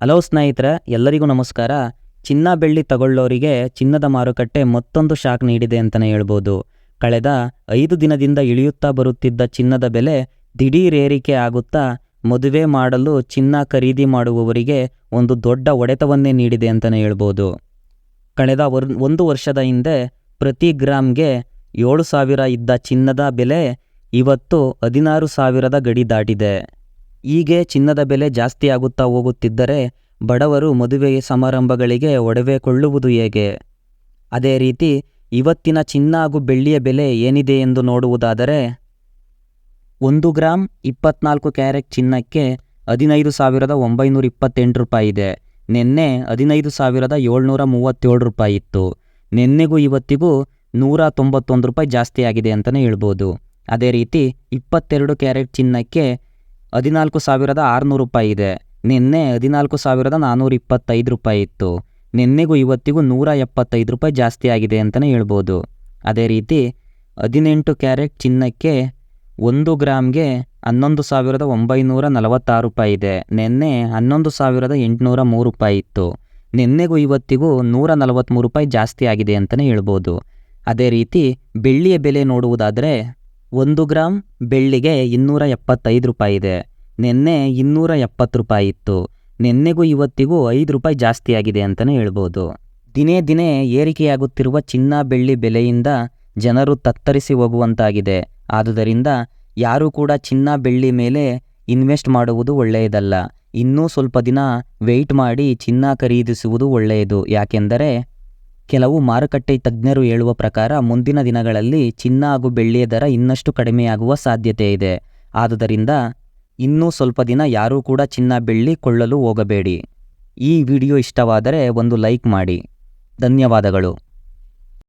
Hello ಸ್ನೇಹಿತರೆ, ಎಲ್ಲರಿಗೂ ನಮಸ್ಕಾರ. ಚಿನ್ನ ಬೆಳ್ಳಿ ತಗೊಳ್ಳೋರಿಗೆ ಚಿನ್ನದ ಮಾರುಕಟ್ಟೆ ಮತ್ತೊಂದು ಶಾಕ್ ನೀಡಿದೆ ಅಂತಲೇ ಹೇಳ್ಬೋದು. ಕಳೆದ 5 ದಿನದಿಂದ ಇಳಿಯುತ್ತಾ ಬರುತ್ತಿದ್ದ ಚಿನ್ನದ ಬೆಲೆ ದಿಢೀರ್ ಏರಿಕೆ ಆಗುತ್ತಾ ಮದುವೆ ಮಾಡಲು ಚಿನ್ನ ಖರೀದಿ ಮಾಡುವವರಿಗೆ ಒಂದು ದೊಡ್ಡ ಹೊಡೆತವನ್ನೇ ನೀಡಿದೆ ಅಂತಲೇ ಹೇಳ್ಬೋದು. ಕಳೆದ 1 ವರ್ಷದ ಹಿಂದೆ ಪ್ರತಿ ಗ್ರಾಮ್ಗೆ 7,000 ಇದ್ದ ಚಿನ್ನದ ಬೆಲೆ ಇವತ್ತು 16,000 ಗಡಿ ದಾಟಿದೆ. ಹೀಗೆ ಚಿನ್ನದ ಬೆಲೆ ಜಾಸ್ತಿ ಆಗುತ್ತಾ ಹೋಗುತ್ತಿದ್ದರೆ ಬಡವರು ಮದುವೆ ಸಮಾರಂಭಗಳಿಗೆ ಒಡವೆ ಕೊಳ್ಳುವುದು ಹೇಗೆ? ಅದೇ ರೀತಿ ಇವತ್ತಿನ ಚಿನ್ನ ಹಾಗೂ ಬೆಳ್ಳಿಯ ಬೆಲೆ ಏನಿದೆ ಎಂದು ನೋಡುವುದಾದರೆ 1 ಗ್ರಾಮ್ 24 ಕ್ಯಾರೆಟ್ ಚಿನ್ನಕ್ಕೆ 15,928 ರೂಪಾಯಿ ಇದೆ. ನಿನ್ನೆ 15,737 ರೂಪಾಯಿ ಇತ್ತು. ನಿನ್ನೆಗೂ ಇವತ್ತಿಗೂ 191 ರೂಪಾಯಿ ಜಾಸ್ತಿ ಆಗಿದೆ ಅಂತಲೇ ಹೇಳ್ಬೋದು. ಅದೇ ರೀತಿ 22 ಕ್ಯಾರೆಟ್ ಚಿನ್ನಕ್ಕೆ 14,600 ರೂಪಾಯಿ ಇದೆ. ನಿನ್ನೆ 14,425 ರೂಪಾಯಿ ಇತ್ತು. ನಿನ್ನೆಗೂ ಇವತ್ತಿಗೂ 175 ರೂಪಾಯಿ ಜಾಸ್ತಿ ಆಗಿದೆ ಅಂತಲೇ ಹೇಳ್ಬೋದು. ಅದೇ ರೀತಿ 18 ಕ್ಯಾರೆಟ್ ಚಿನ್ನಕ್ಕೆ 1 ಗ್ರಾಮ್ಗೆ 11,946 ರೂಪಾಯಿ ಇದೆ. ನಿನ್ನೆ 11,803 ರೂಪಾಯಿ ಇತ್ತು. ನಿನ್ನೆಗೂ ಇವತ್ತಿಗೂ 143 ರೂಪಾಯಿ ಜಾಸ್ತಿ ಆಗಿದೆ ಅಂತಲೇ ಹೇಳ್ಬೋದು. ಅದೇ ರೀತಿ ಬೆಳ್ಳಿಯ ಬೆಲೆ ನೋಡುವುದಾದರೆ 1 ಗ್ರಾಮ್ ಬೆಳ್ಳಿಗೆ 275 ರೂಪಾಯಿ ಇದೆ. ನಿನ್ನೆ 270 ರೂಪಾಯಿ ಇತ್ತು. ನಿನ್ನೆಗೂ ಇವತ್ತಿಗೂ 5 ರೂಪಾಯಿ ಜಾಸ್ತಿ ಆಗಿದೆ ಅಂತಲೇ ಹೇಳ್ಬೋದು. ದಿನೇ ದಿನೇ ಏರಿಕೆಯಾಗುತ್ತಿರುವ ಚಿನ್ನ ಬೆಳ್ಳಿ ಬೆಲೆಯಿಂದ ಜನರು ತತ್ತರಿಸಿ ಹೋಗುವಂತಾಗಿದೆ. ಆದುದರಿಂದ ಯಾರೂ ಕೂಡ ಚಿನ್ನ ಬೆಳ್ಳಿ ಮೇಲೆ ಇನ್ವೆಸ್ಟ್ ಮಾಡುವುದು ಒಳ್ಳೆಯದಲ್ಲ. ಇನ್ನೂ ಸ್ವಲ್ಪ ದಿನ ವೆಯ್ಟ್ ಮಾಡಿ ಚಿನ್ನ ಖರೀದಿಸುವುದು ಒಳ್ಳೆಯದು. ಯಾಕೆಂದರೆ ಕೆಲವು ಮಾರುಕಟ್ಟೆ ತಜ್ಞರು ಹೇಳುವ ಪ್ರಕಾರ ಮುಂದಿನ ದಿನಗಳಲ್ಲಿ ಚಿನ್ನ ಹಾಗೂ ಬೆಳ್ಳಿಯ ದರ ಇನ್ನಷ್ಟು ಕಡಿಮೆಯಾಗುವ ಸಾಧ್ಯತೆ ಇದೆ. ಆದುದರಿಂದ ಇನ್ನೂ ಸ್ವಲ್ಪ ದಿನ ಯಾರೂ ಕೂಡ ಚಿನ್ನ ಬೆಳ್ಳಿ ಕೊಳ್ಳಲು ಹೋಗಬೇಡಿ. ಈ ವಿಡಿಯೋ ಇಷ್ಟವಾದರೆ ಒಂದು ಲೈಕ್ ಮಾಡಿ. ಧನ್ಯವಾದಗಳು.